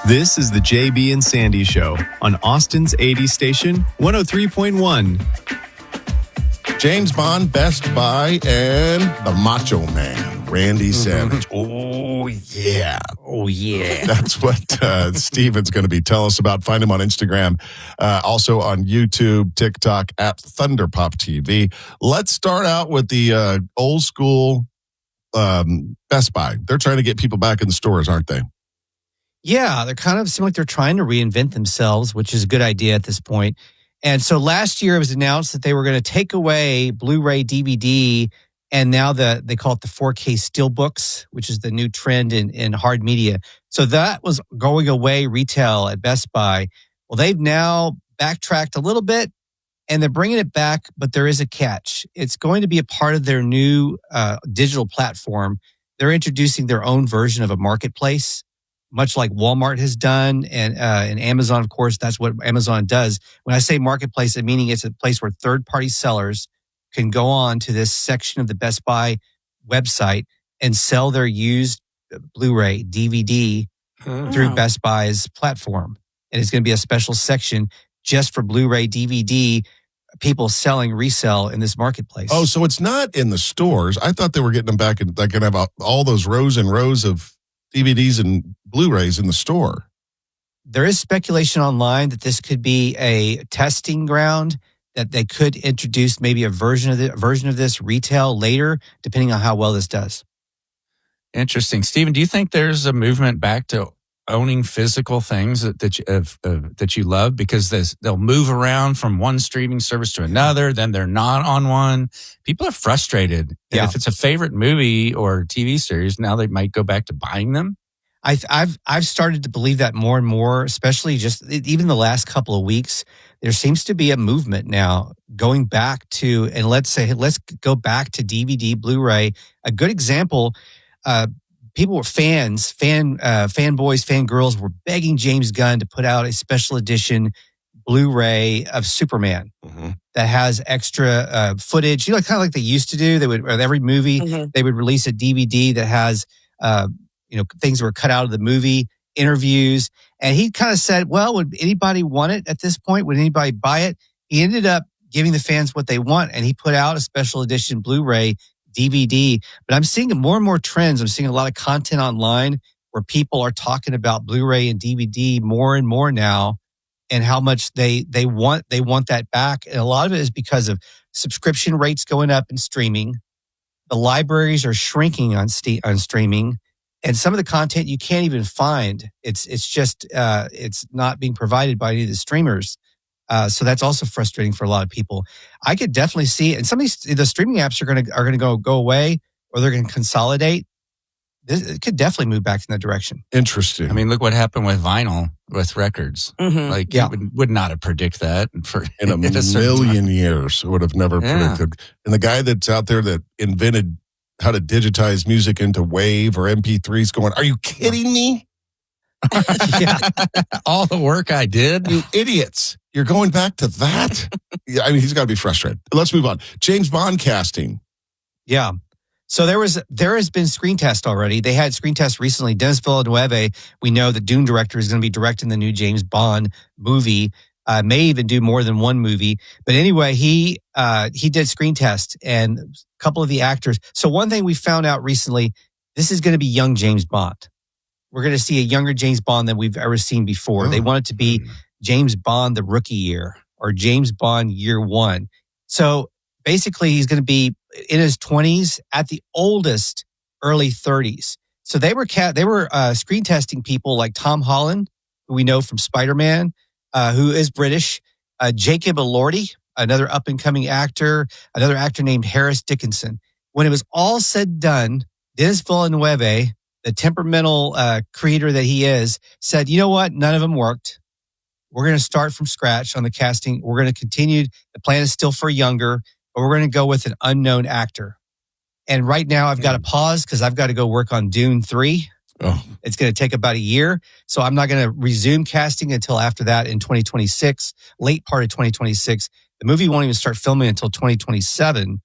This is the JB and Sandy Show on Austin's 80 station, 103.1. James Bond, Best Buy, and the Macho Man, Randy Savage. Oh, yeah. Oh, yeah. That's what Steven's going to be telling us about. Find him on Instagram, also on YouTube, TikTok, at Thunderpop TV. Let's start out with the old school Best Buy. They're trying to get people back in the stores, aren't they? Yeah, they kind of seem like they're trying to reinvent themselves, which is a good idea at this point. And so last year it was announced that they were going to take away Blu-ray, DVD, and now they call it the 4K Steelbooks, which is the new trend in hard media. So that was going away retail at Best Buy. Well, they've now backtracked a little bit, and they're bringing it back, but there is a catch. It's going to be a part of their new digital platform. They're introducing their own version of a marketplace, much like Walmart has done, and Amazon, of course, that's what Amazon does. When I say marketplace, I'm meaning it's a place where third-party sellers can go on to this section of the Best Buy website and sell their used Blu-ray, DVD through Best Buy's platform. And it's going to be a special section just for Blu-ray, DVD, people selling resell in this marketplace. Oh, so it's not in the stores. I thought they were getting them back and they're going to have all those rows and rows of DVDs and Blu-rays in the store. There is speculation online that this could be a testing ground, that they could introduce maybe a version of this retail later, depending on how well this does. Interesting. Steven, do you think there's a movement back to owning physical things that you love? Because they'll move around from one streaming service to another, then they're not on one. People are frustrated. And if it's a favorite movie or TV series, now they might go back to buying them. I've started to believe that more and more, especially just even the last couple of weeks. There seems to be a movement now going back to, and let's go back to DVD, Blu-ray. A good example, people were fanboys, fangirls were begging James Gunn to put out a special edition Blu-ray of Superman that has extra footage. You know, kind of like they used to do. They would, with every movie, they would release a DVD that has, things that were cut out of the movie, interviews. And he kind of said, well, would anybody want it at this point? Would anybody buy it? He ended up giving the fans what they want, and he put out a special edition Blu-ray DVD. But I'm seeing more and more trends. I'm seeing a lot of content online where people are talking about Blu-ray and DVD more and more now, and how much they want that back. And a lot of it is because of subscription rates going up in streaming. The libraries are shrinking on streaming, and some of the content you can't even find. It's just it's not being provided by any of the streamers. So that's also frustrating for a lot of people. I could definitely see, and some of the streaming apps are going to go away, or they're going to consolidate. It could definitely move back in that direction. Interesting. I mean, look what happened with vinyl, with records. Like, you would not have predicted that in a million years. Would have never predicted. And the guy that's out there that invented how to digitize music into WAV or MP3s going, are you kidding me? All the work I did. You idiots. You're going back to that? I mean, he's got to be frustrated. Let's move on. James Bond casting. Yeah. So there has been screen test already. They had screen test recently. Denis Villeneuve, we know the Dune director, is going to be directing the new James Bond movie. May even do more than one movie. But anyway, he did screen test, and a couple of the actors. So one thing we found out recently, this is going to be young James Bond. We're going to see a younger James Bond than we've ever seen before. They want it to be James Bond the rookie year, or James Bond year one. So basically, he's going to be in his 20s, at the oldest, early 30s. So they were screen testing people like Tom Holland, who we know from Spider-Man, who is British, Jacob Elordi, another up-and-coming actor, another actor named Harris Dickinson. When it was all said and done, Denis Villeneuve, the temperamental creator that he is, said, you know what? None of them worked. We're going to start from scratch on the casting. We're going to continue. The plan is still for younger, but we're going to go with an unknown actor. And right now I've got to pause because I've got to go work on Dune 3. Oh. It's going to take about a year. So I'm not going to resume casting until after that in 2026, late part of 2026. The movie won't even start filming until 2027.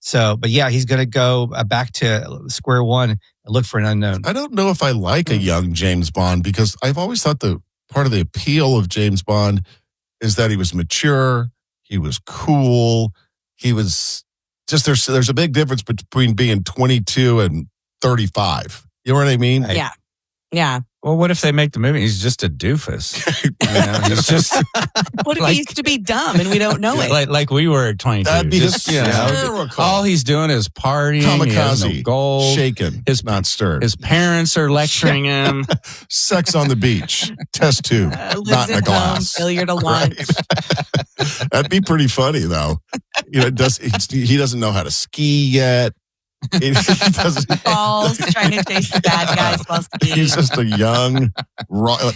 So, but yeah, he's going to go back to square one and look for an unknown. I don't know if I like a young James Bond because I've always thought the part of the appeal of James Bond is that he was mature, he was cool, he was just there's a big difference between being 22 and 35. You know what I mean? Yeah. Yeah. Well, what if they make the movie? He's just a doofus. He's just What if he used to be dumb and we don't know it? like we were at 22. That'd be Just, hysterical. all he's doing is partying. He has no Kamikaze, goal. shaken, not stirred. His parents are lecturing him. Sex on the beach, test tube, not in a Lives at home, glass. failure to lunch. Right. That'd be pretty funny, though. He doesn't know how to ski yet. He doesn't. Balls trying to chase the bad guys while skiing. He's just a young.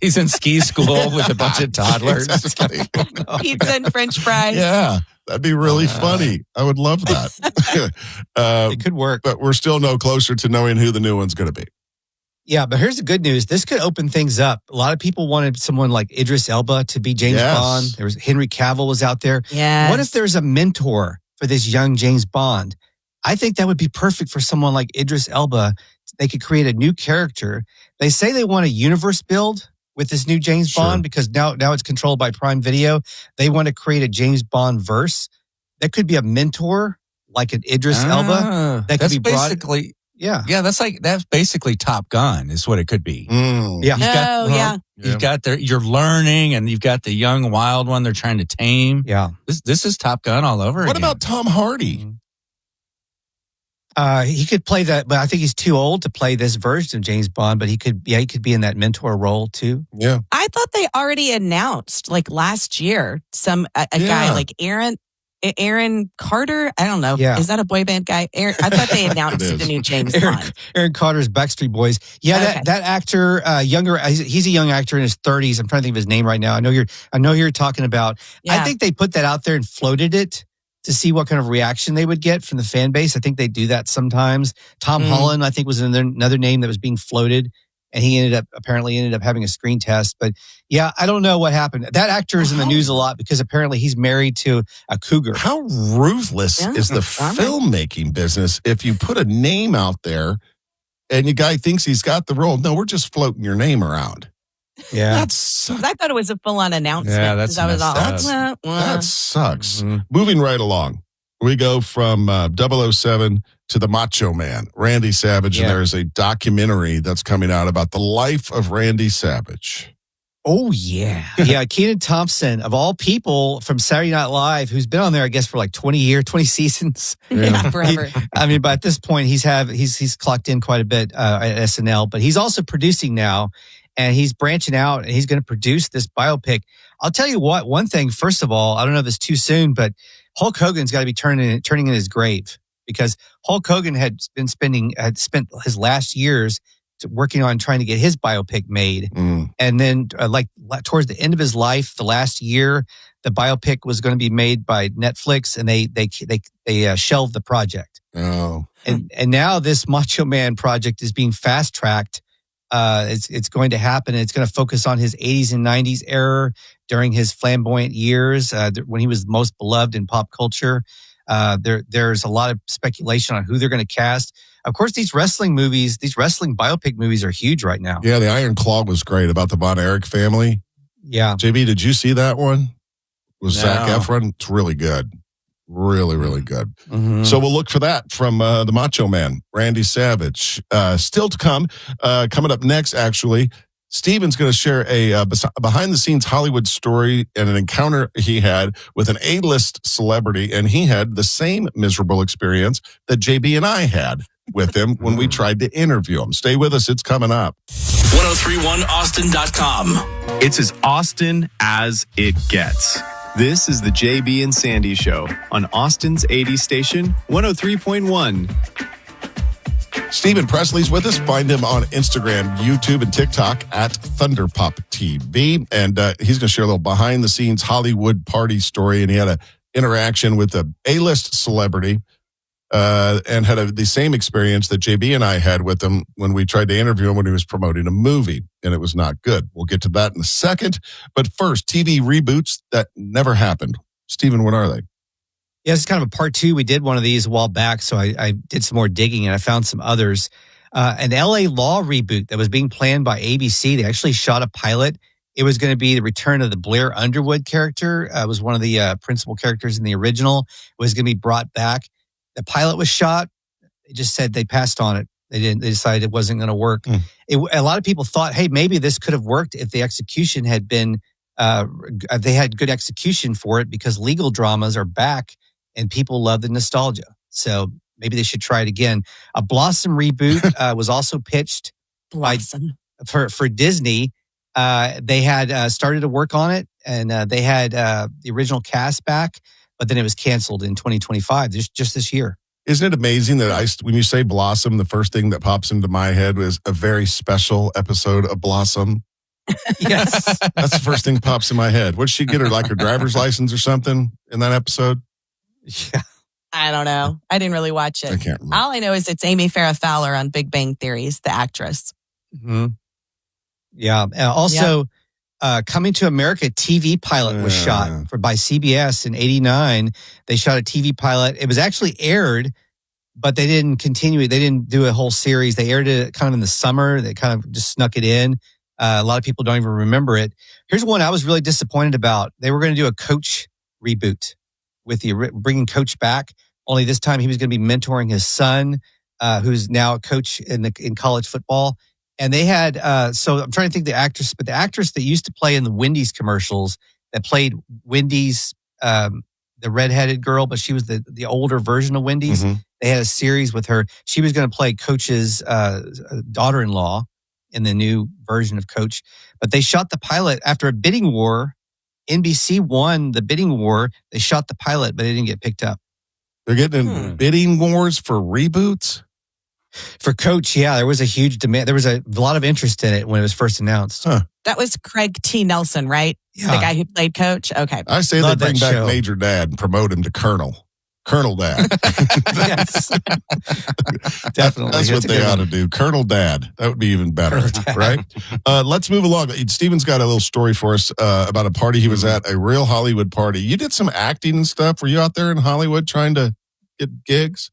He's in ski school with a bunch of toddlers. Exactly. Pizza and French fries. Yeah, that'd be really funny. I would love that. It could work. But we're still no closer to knowing who the new one's going to be. Yeah, but here's the good news. This could open things up. A lot of people wanted someone like Idris Elba to be James Bond. There was Henry Cavill was out there. Yes. What if there's a mentor for this young James Bond? I think that would be perfect for someone like Idris Elba. They could create a new character. They say they want a universe build with this new James Bond because now it's controlled by Prime Video. They want to create a James Bond verse. There could be a mentor like an Idris Elba that could be brought. Basically, yeah, that's basically Top Gun is what it could be. Yeah. You've got you're learning, and you've got the young wild one they're trying to tame. Yeah, this is Top Gun all over What again. about Tom Hardy? He could play that, but I think he's too old to play this version of James Bond. But he could be in that mentor role too. Yeah, I thought they already announced like last year a guy like Aaron Carter. I don't know. Yeah. Is that a boy band guy? I thought they announced the new James Bond. Aaron Carter's Backstreet Boys. Yeah, that actor, younger. He's a young actor in his 30s. I'm trying to think of his name right now. I know you're talking about. Yeah. I think they put that out there and floated it to see what kind of reaction they would get from the fan base. I think they do that sometimes. Tom Holland, I think, was another name that was being floated, and he ended up having a screen test. But yeah, I don't know what happened. That actor is in the news a lot because apparently he's married to a cougar. How ruthless is the filmmaking business if you put a name out there and the guy thinks he's got the role? No, we're just floating your name around. Yeah. I thought it was a full-on announcement. Yeah, that's I was all, that sucks. Moving right along, we go from 007 to the Macho Man, Randy Savage, and there is a documentary that's coming out about the life of Randy Savage. Oh, yeah. Yeah, Kenan Thompson, of all people from Saturday Night Live, who's been on there, I guess, for like 20 seasons. Yeah, forever. But at this point, he's clocked in quite a bit at SNL, but he's also producing now, and he's branching out, and he's going to produce this biopic. I'll tell you what, one thing, first of all, I don't know if it's too soon, but Hulk Hogan's got to be turning in his grave, because Hulk Hogan had spent his last years working on trying to get his biopic made. And then towards the end of his life, the last year, the biopic was going to be made by Netflix, and they shelved the project. Oh. And now this Macho Man project is being fast tracked. It's going to happen, and it's going to focus on his 80s and 90s era during his flamboyant years when he was most beloved in pop culture. There's a lot of speculation on who they're going to cast. Of course, these wrestling biopic movies are huge right now. Yeah, the Iron Claw was great about the Von Erich family. Yeah. JB, did you see that one? With Zac Efron? It's really good. Really, really good. Mm-hmm. So we'll look for that from the Macho Man, Randy Savage. Still to come. Coming up next, actually, Steven's going to share a behind-the-scenes Hollywood story and an encounter he had with an A-list celebrity, and he had the same miserable experience that JB and I had with him when we tried to interview him. Stay with us. It's coming up. 1031austin.com. It's as Austin as it gets. This is the JB and Sandy Show on Austin's 80 station, 103.1. Steven Presley's with us. Find him on Instagram, YouTube, and TikTok at ThunderPopTV. And he's going to share a little behind-the-scenes Hollywood party story. And he had an interaction with a A-list celebrity and had the same experience that JB and I had with him when we tried to interview him when he was promoting a movie. And it was not good. We'll get to that in a second. But first, TV reboots that never happened. Steven, what are they? Yeah, it's kind of a part 2. We did one of these a while back, so I did some more digging and I found some others. An LA Law reboot that was being planned by ABC. They actually shot a pilot. It was going to be the return of the Blair Underwood character. It was one of the principal characters in the original. It was going to be brought back. The pilot was shot. They just said they passed on it. They didn't. They decided it wasn't going to work. A lot of people thought, hey, maybe this could have worked if the execution had been. They had good execution for it because legal dramas are back and people love the nostalgia. So maybe they should try it again. A Blossom reboot was also pitched for Disney. They had started to work on it, and they had the original cast back, but then it was canceled in 2025, just this year. Isn't it amazing that when you say Blossom, the first thing that pops into my head was a very special episode of Blossom? Yes. That's the first thing that pops in my head. What did she get her, like her driver's license or something in that episode? Yeah. I don't know. I didn't really watch it. I can't remember. All I know is it's Amy Farrah Fowler on Big Bang Theories, the actress. Mm-hmm. Yeah. Also, Coming to America TV pilot was shot by CBS in '89. They shot a TV pilot. It was actually aired, but they didn't continue it. They didn't do a whole series. They aired it kind of in the summer. They kind of just snuck it in. A lot of people don't even remember it. Here's one I was really disappointed about. They were going to do a Coach reboot with bringing Coach back. Only this time he was going to be mentoring his son, who's now a coach in college football. And they had, so I'm trying to think the actress, but the actress that used to play in the Wendy's commercials that played Wendy's, the redheaded girl, but she was the older version of Wendy's. Mm-hmm. They had a series with her. She was going to play Coach's daughter-in-law in the new version of Coach. But they shot the pilot after a bidding war. NBC won the bidding war. They shot the pilot, but it didn't get picked up. They're getting in bidding wars for reboots? For Coach, yeah, there was a huge demand. There was a lot of interest in it when it was first announced. Huh. That was Craig T. Nelson, right? Yeah. The guy who played Coach? Okay. I say they bring back Major Dad and promote him to Colonel. Colonel Dad. Yes. Definitely. That's what they ought to do. Colonel Dad. That would be even better, right? Let's move along. Steven's got a little story for us about a party he was at, a real Hollywood party. You did some acting and stuff. Were you out there in Hollywood trying to get gigs?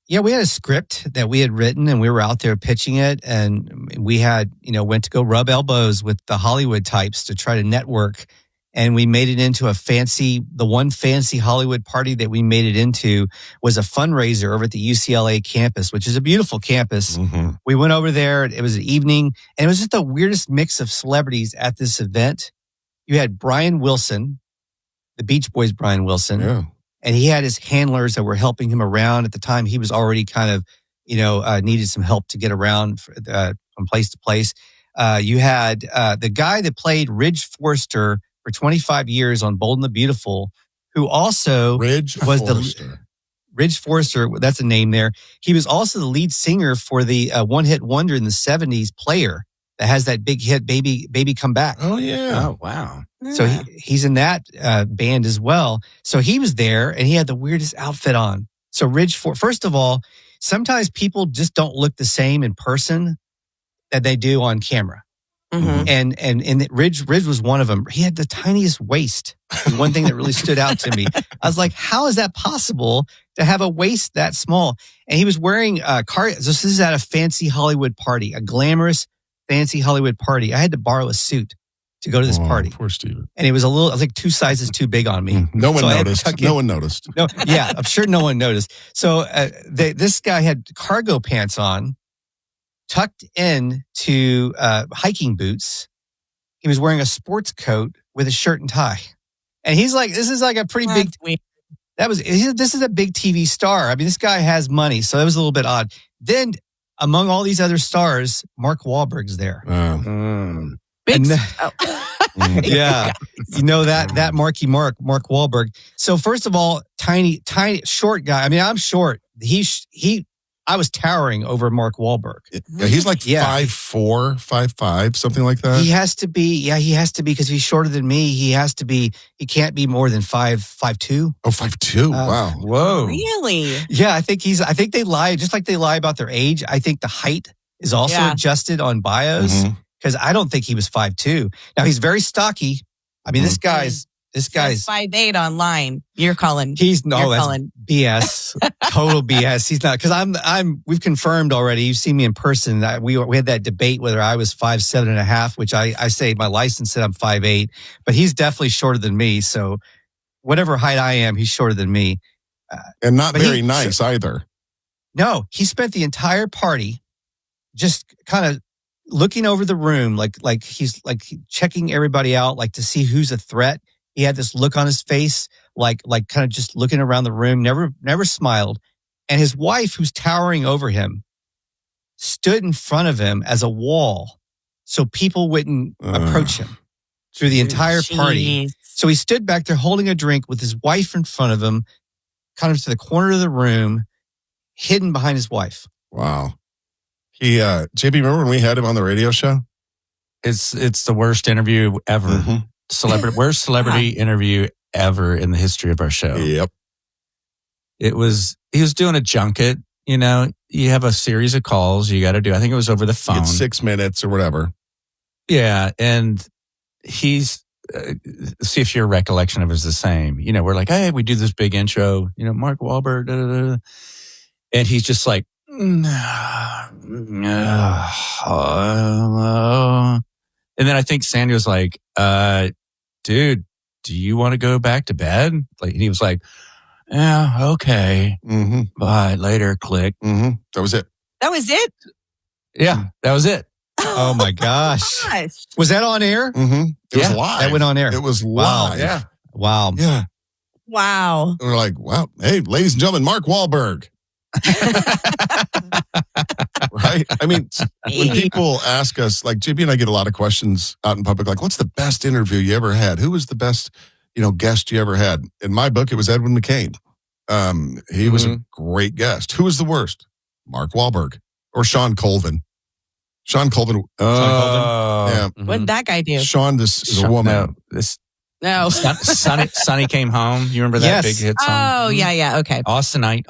Yeah, we had a script that we had written and we were out there pitching it. And we had, went to go rub elbows with the Hollywood types to try to network. And we made it into the one fancy Hollywood party that we made it into was a fundraiser over at the UCLA campus, which is a beautiful campus. Mm-hmm. We went over there. It was an evening and it was just the weirdest mix of celebrities at this event. You had Brian Wilson, the Beach Boys, Brian Wilson. Yeah. And he had his handlers that were helping him around. At the time, he was already kind of, needed some help to get around from place to place. You had the guy that played Ridge Forrester for 25 years on Bold and the Beautiful, who also Ridge Forrester, that's a name there. He was also the lead singer for the one-hit wonder in the 70s, Player, that has that big hit, Baby Come Back. Oh, yeah. Oh, wow. So he's in that band as well. So he was there and he had the weirdest outfit on. So first of all, sometimes people just don't look the same in person that they do on camera. Mm-hmm. And Ridge was one of them. He had the tiniest waist. One thing that really stood out to me. I was like, how is that possible to have a waist that small? And he was wearing this is at a fancy Hollywood party, a glamorous, fancy Hollywood party. I had to borrow a suit to go to this party. Poor Steven. And it was like 2 sizes too big on me. No one noticed. No one noticed. No, yeah, I'm sure no one noticed. So this guy had cargo pants on, tucked in to hiking boots. He was wearing a sports coat with a shirt and tie. And he's like, this is like a pretty big... This is a big TV star. I mean, this guy has money, so it was a little bit odd. Then, among all these other stars, Mark Wahlberg's there. Yeah, that Marky Mark Wahlberg. So first of all, tiny, short guy. I mean, I'm short. I was towering over Mark Wahlberg. Yeah, he's like 5'4", 5'5", something like that. He has to be. Yeah, he has to be because he's shorter than me. He has to be. He can't be more than 5'2". Oh, 5'2". Wow. Whoa. Really? Yeah, I think they lie just like they lie about their age. I think the height is also adjusted on bios. Mm-hmm. Because I don't think he was 5'2". Now, he's very stocky. I mean, this guy's This guy's 5'8" online. You're calling. That's calling. BS. Total BS. He's not, because we've confirmed already. You've seen me in person. We had that debate whether I was 5'7.5", which I say my license said I'm 5'8", but he's definitely shorter than me. So whatever height I am, he's shorter than me. And not very nice either. No, he spent the entire party just kind of looking over the room, like he's like checking everybody out, like to see who's a threat. He had this look on his face, like kind of just looking around the room, never smiled. And his wife, who's towering over him, stood in front of him as a wall so people wouldn't approach him through the entire party. So he stood back there holding a drink with his wife in front of him, kind of to the corner of the room, hidden behind his wife. Wow. He, JB, remember when we had him on the radio show? It's the worst interview ever. Mm-hmm. Worst celebrity interview ever in the history of our show. Yep. He was doing a junket. You know, you have a series of calls you got to do. I think it was over the phone. It's 6 minutes or whatever. Yeah. And he's, see if your recollection of it is the same. You know, we're like, hey, we do this big intro, you know, Mark Wahlberg, da, da, da. And he's just like, and then I think Sandy was like, dude, do you want to go back to bed? Like, and he was like, yeah, okay. Mm-hmm. Bye, later, click. Mm-hmm. That was it. That was it? Yeah, that was it. Oh my gosh. Was that on air? Mm-hmm. It was live. That went on air. It was Wow. live. Yeah. Wow. Yeah. Wow. And we're like, wow. Hey, ladies and gentlemen, Mark Wahlberg. Right? I mean, when people ask us, like JB and I get a lot of questions out in public, like, what's the best interview you ever had? Who was the best, guest you ever had? In my book, it was Edwin McCain. He was a great guest. Who was the worst? Mark Wahlberg or Sean Colvin. Sean Colvin. Yeah. What did that guy do? Sean, this is a woman. No. Sonny Came Home. You remember that big hit song? Oh, yeah. Okay. Austinite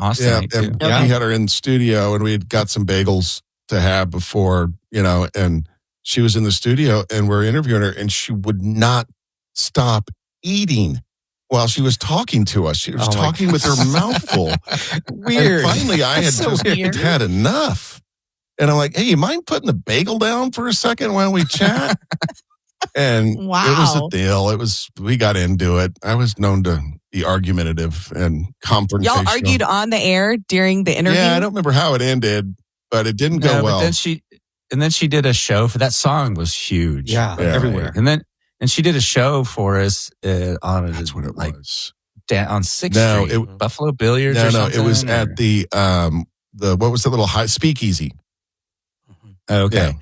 too. We had her in studio and we had got some bagels to have before, and she was in the studio and we're interviewing her and she would not stop eating while she was talking to us. She was talking with her mouth full. Weird. And finally, I had So just weird. had enough. And I'm like, hey, you mind putting the bagel down for a second while we chat? And it was a deal. We got into it. I was known to be argumentative and confrontational. Y'all argued on the air during the interview? Yeah, I don't remember how it ended, but it didn't go well. But then she did a show for that song was huge. Yeah, everywhere. And she did a show for us on That's what it was. On 6th Street, Buffalo Billiards. No, or something, it was at the what was the little high speakeasy? Okay. Yeah.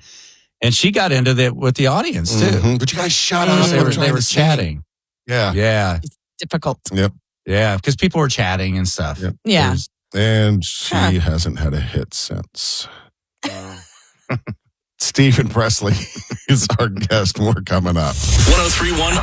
And she got into that with the audience too. Mm-hmm. But you guys shut up. They were chatting. Yeah. Yeah. It's difficult. Yep. Yeah. Because people were chatting and stuff. Yep. Yeah. And she hasn't had a hit since. Steven Presley is our guest. More coming up. 103.1